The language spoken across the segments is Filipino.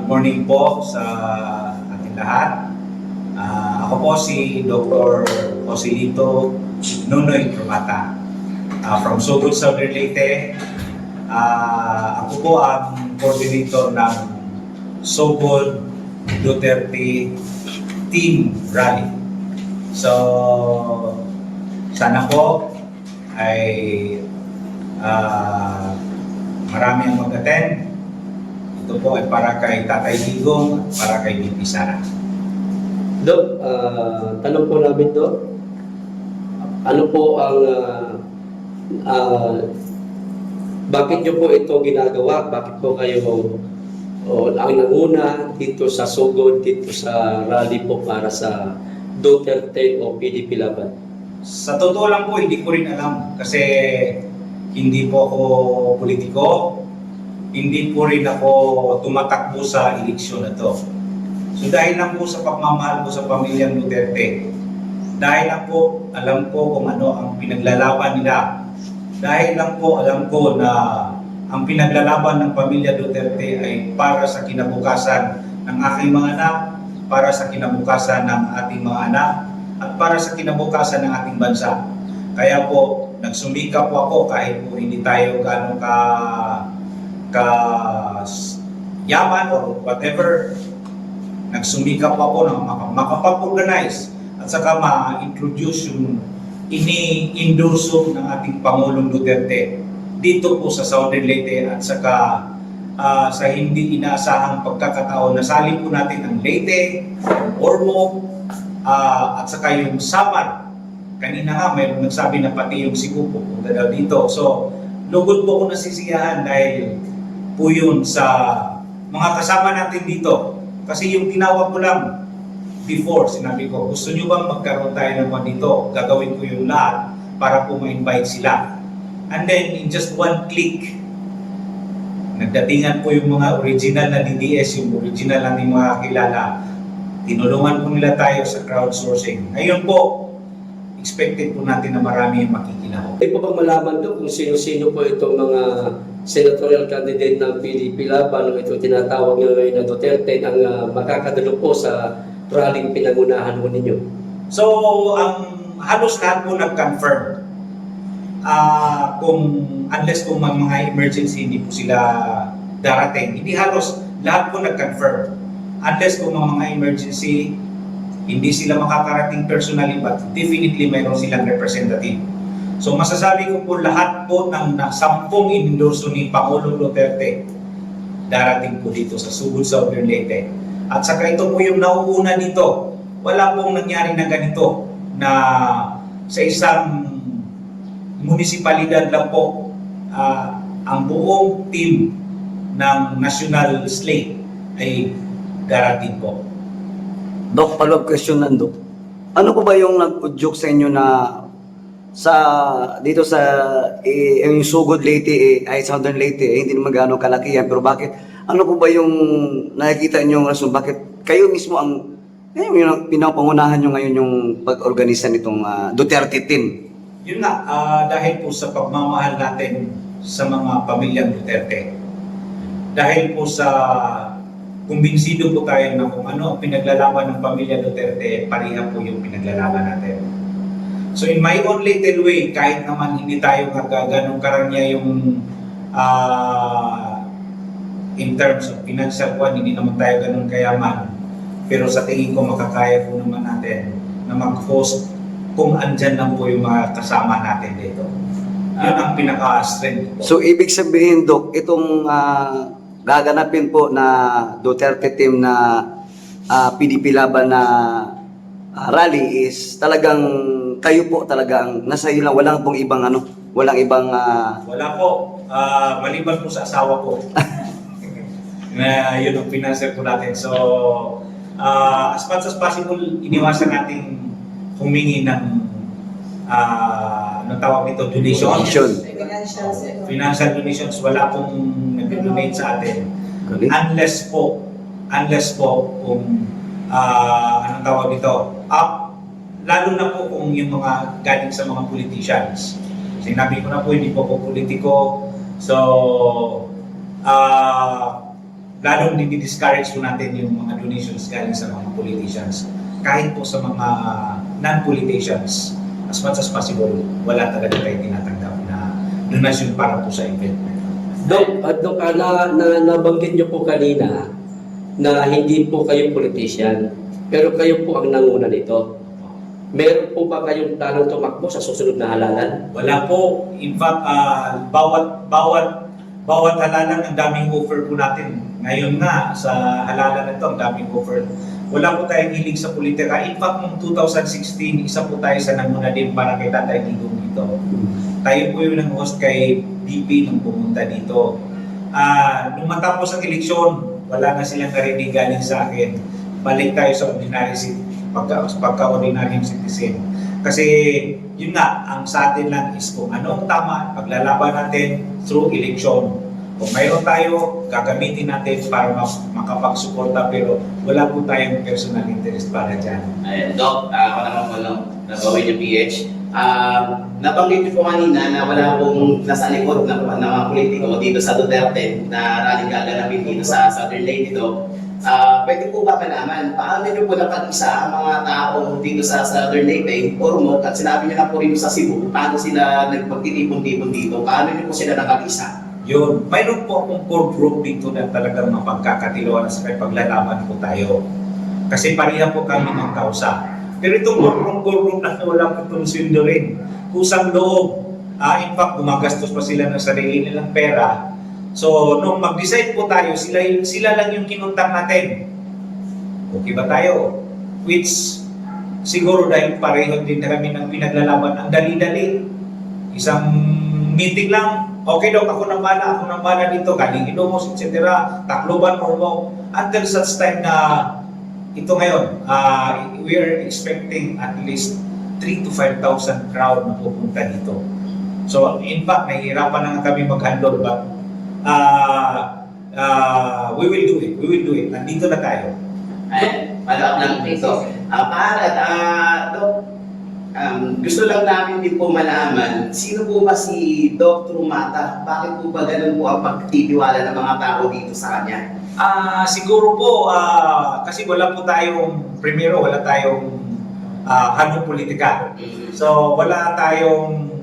morning po sa ating lahat. Ako po si Dr. Joselito Nunoy Cromata from Sugod Southern Leyte. Ako po ang coordinator ng Sugod Duterte Team Rally. So, sana po ay marami ang mag-attend. Ito po ay para kay Tatay Digong at para kay BP Sara. Dok, tanong po namin, Dok, ano po ang bakit nyo po ito ginagawa? Bakit po kayo ang nanguna dito sa Sugod, dito sa rally po para sa Duterte o PDP laban? Sa totoo lang po, hindi ko rin alam kasi hindi po ako politiko, hindi po rin ako tumatakbo sa eleksyon na to. So dahil lang po sa pagmamahal ko sa pamilyang Duterte, dahil lang po alam ko kung ano ang pinaglalaban nila, dahil lang po alam ko na ang pinaglalaban ng pamilya Duterte ay para sa kinabukasan ng aking mga anak, para sa kinabukasan ng ating mga anak, at para sa kinabukasan ng ating bansa. Kaya po, nagsumikap po ako kahit po hindi tayo gano'ng yaman or whatever. Nagsumikap po ako na makapag-organize at saka ma-introduce yung ini-endorso ng ating Pangulong Duterte dito po sa Southern Leyte at saka sa hindi inaasahang pagkakataon nasali po natin ang Leyte, Ormoc, at saka yung Samar. Kanina nga mayroong nagsabi na pati yung Cebu pupunta daw dito. So, lugod po ako nasisiyahan dahil po yun sa mga kasama natin dito. Kasi yung tinawag ko lang before, sinabi ko, gusto nyo bang magkaroon tayo ng mga dito? Gagawin ko yung lahat para po ma-invite sila. And then, in just one click, nagdatingan po yung mga original na DDS, yung original nating mga kilala. Tinulungan po nila tayo sa crowdsourcing. Ngayon po, expected po natin na marami yung makikilala. Hindi po bang malaman doon kung sino-sino po itong mga senatorial candidate ng PDP laban o itong tinatawag nyo ngayon na Duterte ang makakadalo po sa rallying pinangunahan mo ninyo? So, halos lahat po nag-confirm. Unless kung mga emergency hindi po sila darating, hindi halos lahat po nag-confirm. Unless kung mga emergency hindi sila makakarating personally, but definitely mayroon silang representative. So masasabi ko po lahat po ng 10 inendorso ni Pangulong Duterte darating po dito sa Sugod Southern Leyte. At saka ito po yung nauuna dito. Wala pong nangyari na ganito na sa isang munisipalidad lang po ang buong team ng national slate ay darating po. Dok, follow-up question lang, Dok. Ano po ba yung nag-udyok sa inyo na dito sa yung Sugod Leyte ay Southern Leyte hindi naman gaano kalaki yan, pero bakit? Ano po ba yung nakikita niyo yung rason bakit kayo mismo ang yung pinapangunahan niyo ngayon yung pag-organisa nitong Duterte team? Yun nga, dahil po sa pagmamahal natin sa mga pamilyang Duterte. Dahil po sa kumbinsido po tayo na kung ano ang pinaglalaban ng pamilya Duterte, pareha po yung pinaglalaban natin. So in my own little way, kahit naman hindi tayo ganong karanya yung in terms of financial one, hindi naman tayo ganun kayaman. Pero sa tingin ko makakaya po naman natin na mag-host kung andyan lang po yung mga kasama natin dito. Yun ang pinaka-strength po. So ibig sabihin, Dok, itong gaganapin po na Duterte team na PDP laban na rally is talagang kayo po talaga ang nasa iyo lang, walang pong ibang walang ibang Wala po, maliban po sa asawa ko. Na yun ang financer po natin. So, as much as possible, iniwasan natin humingi ng anong tawag nito, donations. Financial donations, wala pong nag-donate sa atin. Unless po kung anong tawag nito, lalo na po kung yung mga galing sa mga politicians. Sinabi ko na po, hindi po ako politiko. So, lalong dinidiscourage po natin yung mga donations galing sa mga politicians. Kahit po sa mga non-politicians, as much as possible, wala talaga tayong tinatanggap na donation para po sa event. Dok, nabanggit niyo po kanina na hindi po kayo politician, pero kayo po ang nanguna nito. Meron po ba kayong planong tumakbo sa susunod na halalan? Wala po. In fact, bawat halalan ang daming offer po natin. Ngayon nga, sa halalan na ito, ang daming offer. Wala po tayong hilig sa politika. In fact, noong 2016, isa po tayo sa nanguna din para kay Tatay Digong dito. Tayo po yung nang-host kay BP nung pumunta dito. Nung matapos ang eleksyon, wala na silang narinig galing sa akin. Balik tayo sa ordinary pagka-ordinary citizen. Kasi yun nga, ang sa atin lang is kung ano ang tama, paglalaban natin through election. Kung mayroon tayo, gagamitin natin para makapagsuporta, pero wala po tayong personal interest para dyan. Ayan, Doc, ako naman po lang, nabawin yung PH. Nabanggit niyo po kanina na wala pong nasa likod ng mga politiko dito sa Duterte na rally gaganapin dito sa Southern Leyte, Doc. Pwede po ba malaman, paano niyo po napag-isa ang mga tao dito sa Southern Leyte, Ormoc, at sinabi niyo na po rin sa Cebu, paano sila nagpagtitipon-tipon dito, paano niyo po sila nakag-isa? Yun, mayroon po akong core group dito na talagang mapagkakatiluan sa paglalaban po tayo. Kasi pareha po kami ng kausa. Pero itong core group na wala po itong sweldo rin. Kusang loob. In fact, gumagastos pa sila ng sarili nilang pera. So, nung mag-decide po tayo, sila lang yung kinuntak natin. Okay ba tayo? Which, siguro dahil pareho din na kami ng pinaglalaban, ang dali-dali. Isang meeting lang, okay daw, ako nang bala dito, galing Ilocos, etc. Tacloban, Ormoc, until such time na ito ngayon, we are expecting at least 3,000 to 5,000 crowd na pupunta dito. So, in fact, nahihirapan na nga kami mag-handle, but we will do it. Nandito na tayo. Ayan, palak lang dito. Doc, gusto lang namin din po malaman, sino po ba si Dr. Mata? Bakit po ba ganun po ang pagtitiwala ng mga tao dito sa kanya? Siguro po, kasi wala tayong hanong politika. So, wala tayong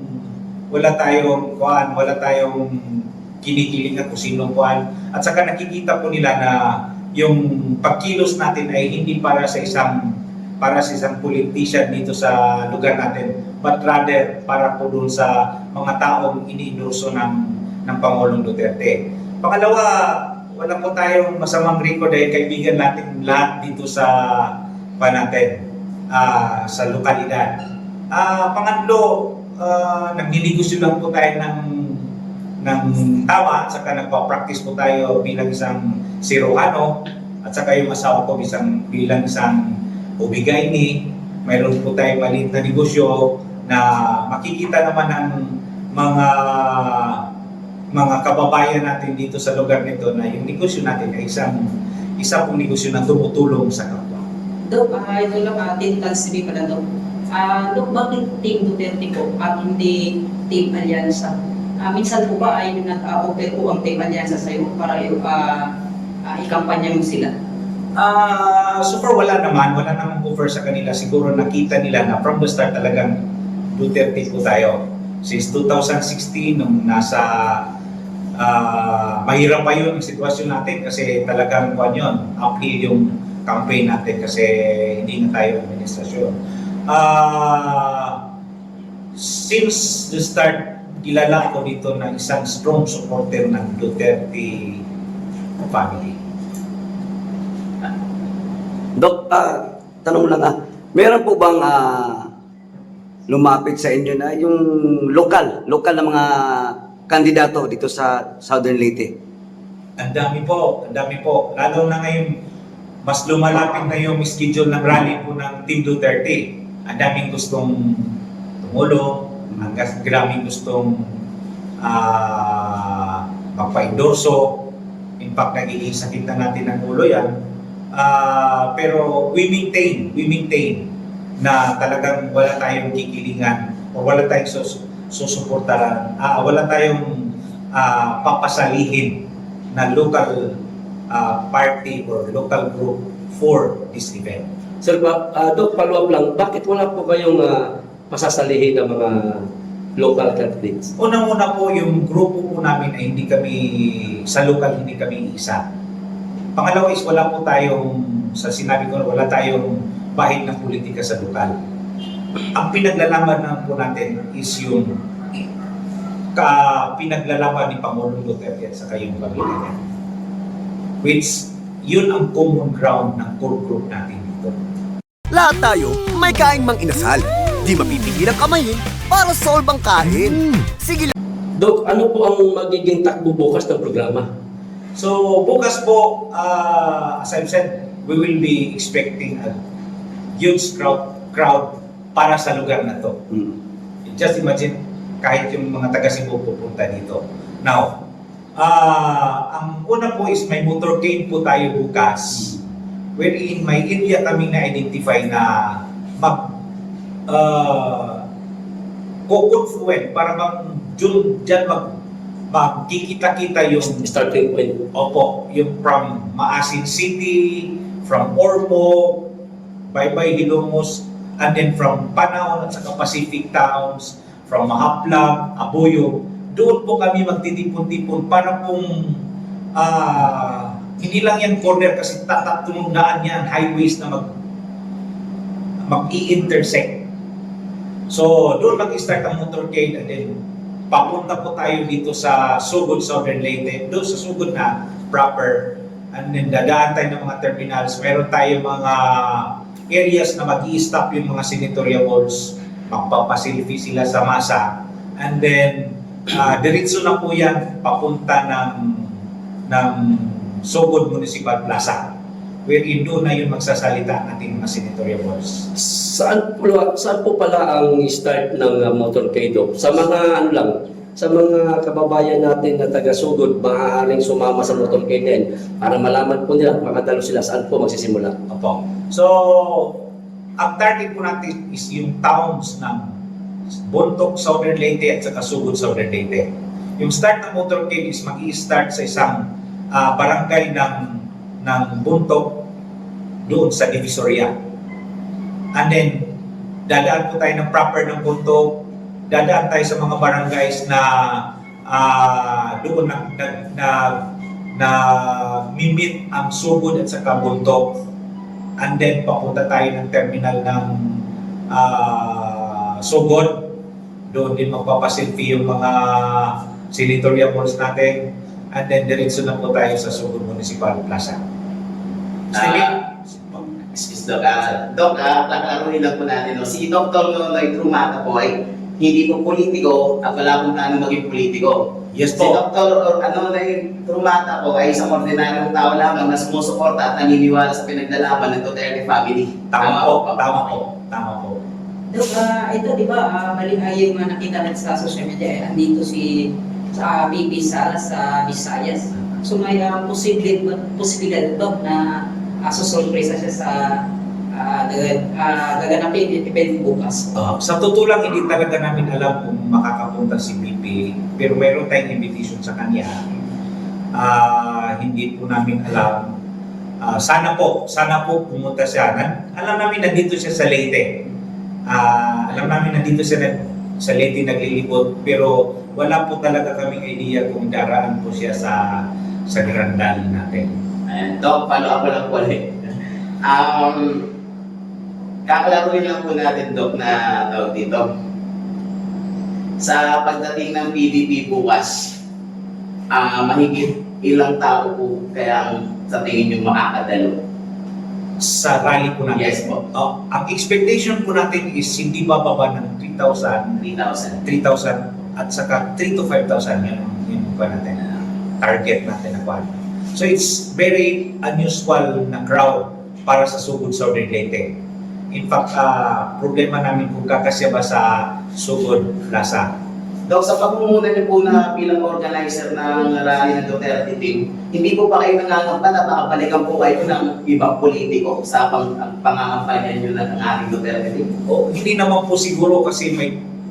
kinikilingan kung sino kuan. At saka nakikita po nila na yung pagkilos natin ay hindi para sa isang politician dito sa lugar natin, but rather para po doon sa mga taong iniendorso ng Pangulong Duterte. Pangalawa, wala po tayong masamang record dahil kaibigan natin lahat dito sa sa lokalidad. Pangatlo, nagninegosyo lang po tayo ng tama, at saka nagpa-practice po tayo bilang isang Cirujano, at saka yung asawa ko bilang isang Obigaini. Mayroon po tayong maliit na negosyo na makikita naman ng mga kababayan natin dito sa lugar nito na yung negosyo natin ay isa pong negosyo na tumutulong sa kapwa. Dok, ito lang atin tansibi pala, Dok. Dok, bakit Team Duterte po at hindi Team Alyansa? Minsan po ba ay nag-offer po ang Team Alyansa sa'yo para ikampanya mo sila? So far wala namang offer sa kanila. Siguro nakita nila na from the start talagang Duterte po tayo. Since 2016, nung nasa mahirap pa yun ang sitwasyon natin kasi talagang uphill yung campaign natin kasi hindi na tayo administrasyon. Since the start, kilala ko dito na isang strong supporter ng Duterte family. Dok, tanong lang meron po bang lumapit sa inyo na yung lokal na mga kandidato dito sa Southern Leyte? Ang dami po. Lalo na ngayon, mas lumalapit na yung schedule ng rally po ng Team Duterte. Ang daming gustong tumulong, ang daming gustong magpa-endorso. In fact, nag-iisakit na natin ang ulo yan. Pero we maintain na talagang wala tayong kikilingan o wala tayong susuportaran, wala tayong papasalihin na local party or local group for this event. Sir, Doc, follow-up lang, bakit wala po kayong pasasalihin ng mga local candidates? Unang-una po, yung grupo po namin ay hindi kami, sa local hindi kami isa. Pangalawa is wala po tayong, sa sinabi ko, wala tayong bahid ng politika sa lokal. Ang pinaglalaban na po natin is yung pinaglalaban ni Pangulong Duterte at saka yung pamilya niya. Which, yun ang common ground ng core group natin dito. Lahat tayo may kain mang inasal. Di mapipigilang kamayin para solve ang kain. Sige lang. Doc, ano po ang magiging takbo bukas ng programa? So, bukas po, as I've said, we will be expecting a huge crowd para sa lugar na to. Just imagine, kahit yung mga taga Cebu pupunta dito. Now, ang una po is may motorcade po tayo bukas, wherein may area kami na-identify na co-confluent para dyan magkikita-kita yung Starting point. Opo, yung from Maasin City, from Ormo, Baybay, Hilongos, and then from Panaon at saka Pacific Towns, from Mahaplag, Aboyo, doon po kami magtitipon-tipon para kung hindi lang yan corner kasi tatlong daan yan, highways na mag-i-intersect. So, doon mag-start ang motorcade and then papunta po tayo dito sa Sugod, Southern Leyte, doon sa Sugod na proper, and then dadaan tayo ng mga terminals. Meron tayo mga areas na mag-i-stop yung mga senatoriables, magpapasilfi sila sa masa, and then diretso na po yan papunta ng Sugod Municipal Plaza, wherein doon na yung magsasalita ang ating mga senatoriables. Saan po pala ang start ng motorcade, Doc? Sa mga ano lang, sa mga kababayan natin na taga-Sugod, maaaring sumama sa motorcade din para malaman po nila, makadalo sila saan po magsisimula. Opo. So, ang target po natin is yung towns ng Bontoc, Southern Leyte at saka Sugod, Southern Leyte. Yung start ng motorcade is mag-i-start sa isang barangay ng Bontoc doon sa Divisoria. And then, dadaan po tayo ng proper ng Bontoc, dadaan tayo sa mga barangays na doon na mimit ang Sugod at saka Bontoc. And then, papunta tayo ng terminal ng Sugod. Doon din magpapasilfi yung mga senatoriables natin. And then, diretso na po tayo sa Sugod Municipal Plaza. Doc, taklaruhin lang po natin. No? Si Dr. Nonoy Trumata po ay hindi po politiko at wala pong plano maging politiko. Yes Si po. Dr. Nonoy Trumata po ay isang ordinaryong tao lamang na sumusuporta at naniniwala sa pinaglalaban ng Duterte family. Tama po. Dok, ito di ba, mali yung nakita natin sa social media, andito sa BP Sara sa Visayas. So may posibilidad Dok na susurpresa siya sa gaganapin event bukas. Sa totoo lang, hindi talaga namin alam kung makakapunta si BP, pero mayroon tayong invitation sa kanya. Hindi po namin alam. Sana po pumunta siya. Alam namin nandito siya sa Leyte. Alam namin nandito siya sa Leyte naglilibot, pero wala po talaga kaming idea kung daraan po siya sa Grandal natin. Ayan, Doc, follow up ko lang po ulit. Kakalaruin lang po natin, Doc, na tawag dito. Sa pagdating ng PDP bukas, mahigit ilang tao po kaya sa tingin nyo makakadalo? Sa rally po natin. Yes po. Ang expectation po natin is hindi bababa ng 3,000 at saka 3 to 5,000 yun pa natin target natin na kwan. So it's very unusual na crowd para sa Sugod, Southern Leyte. In fact, problema namin kung kakasya ba sa Sugod Plaza. Doc, sa pagmumuna niyo po na bilang organizer ng rally ng Duterte team, hindi po ba kayo nangangampan na makabalikan po kayo ng ibang politiko sa pangangampanya niyo ng ating Duterte team? Hindi naman po siguro kasi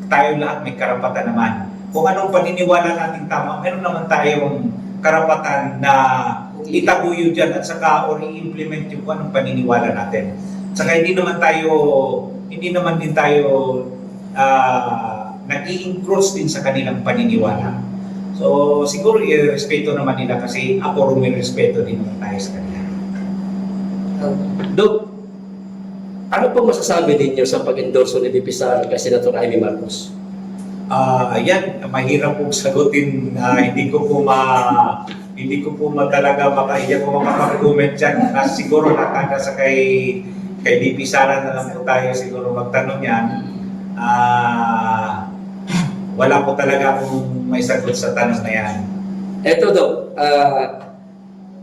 tayo lahat may karapatan naman. Kung anong paniniwala natin tama, meron naman tayong karapatan na itaguyod dyan at saka or i-implement yung kung anong paniniwala natin. Saka hindi naman din tayo nag-i-encroach din sa kanilang paniniwala. So siguro i-respeto naman nila kasi ako rin respeto din naman tayo sa kanila. Dok, ano po masasabi ninyo sa pag-endorso ni VP Sara kay Senator Amy Marcos? Yan, mahirap pong sagutin. Hindi ko po talaga hindi ko makapag-comment dyan. Siguro nakaka sa kay VP Sara na lang po tayo siguro magtanong yan. Wala po talaga akong may sagot sa tanong na yan. Eto Dok,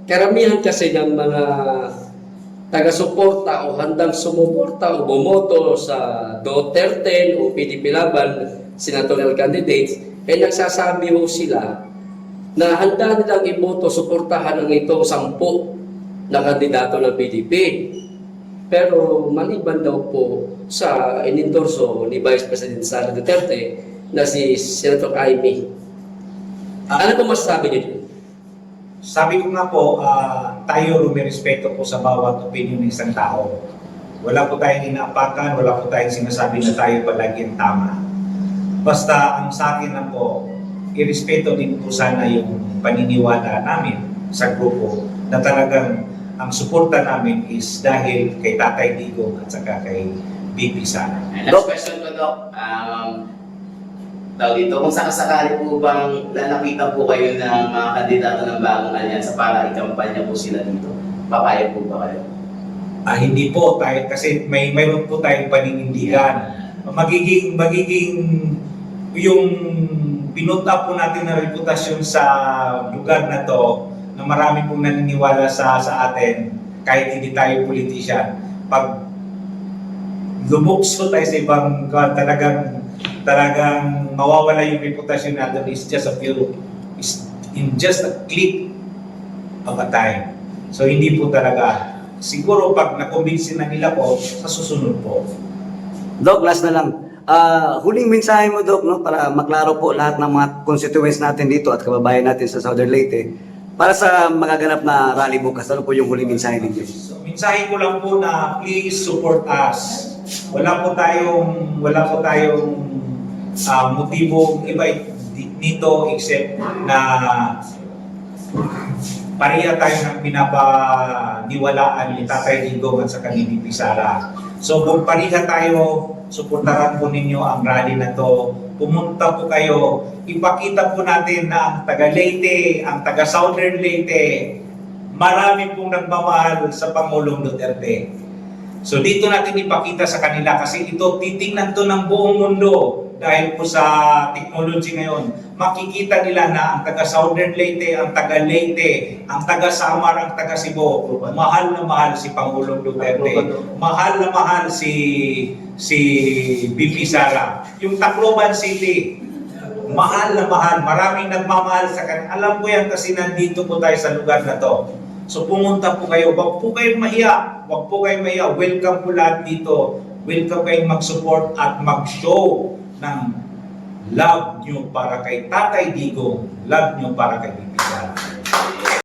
karamihan kasi ng mga taga-suporta o handang sumuporta o bumoto sa Duterte o PDP Laban senatorial candidates, nagsasabi ho sila na handa nilang iboto, suportahan ang itong 10 na kandidato ng PDP. Pero maliban daw po sa inendorso ni Vice President Sara Duterte na si Senator Amy. Ano po masasabi niyo? Sabi ko nga po, tayo rumirespeto po sa bawat opinion ng isang tao. Wala po tayong inaapakan, wala po tayong sinasabi na tayo palagi ang tama. Basta ang sa akin lang po, irespeto din po sana yung paniniwala namin sa grupo na talagang ang suporta namin is dahil kay Tatay Digong at saka kay VP Sara. Last question ko, Doc. Dito, kung sakasakali po bang lalapitan po kayo ng mga kandidato ng bagong alyansa para ikampanya po sila dito, papayag po ba kayo? Hindi po tayo kasi mayroon po tayong paninindigan. Magiging yung pinuta po natin na reputasyon sa lugar na to na marami pong naniniwala sa atin kahit hindi tayo politician. Pag lumukso tayo sa ibang talagang mawawala yung reputasyon natin is in just a click of a time. So hindi po talaga. Siguro pag nakumbinsin na nila po, sa susunod po. Doc, last na lang. Huling mensahe mo, Doc, no, para maklaro po lahat ng mga constituents natin dito at kababayan natin sa Southern Leyte para sa magaganap na rally bukas. Ano po yung huling mensahe ninyo? So, mensahe ko lang po na please support us. Wala po tayong motibong iba nito except na pareha tayo ng pinapaniwalaan ni Tatay Digong at sa ni VP Sara. So kung pareha tayo, suportahan po ninyo ang rally na to. Pumunta po kayo, ipakita po natin na ang taga Leyte, ang taga Southern Leyte, marami pong nagmamahal sa Pangulong Duterte. So dito natin ipakita sa kanila kasi ito titingnan to ng buong mundo dahil po sa technology ngayon. Makikita nila na ang taga Southern Leyte, ang taga Leyte, ang taga Samar, ang taga Cebu, mahal na mahal si Pangulong Duterte. Mahal na mahal si VP Sara. Yung Tacloban City, mahal na mahal. Maraming nagmamahal sa kanila. Alam ko yan kasi nandito po tayo sa lugar na to. So pumunta po kayo, wag po kayong mahiya. Wag po kayong mahiya. Welcome po lahat dito. Welcome kayong mag-support at mag-show ng love nyo para kay Tatay Digong, love nyo para kay VP Sara.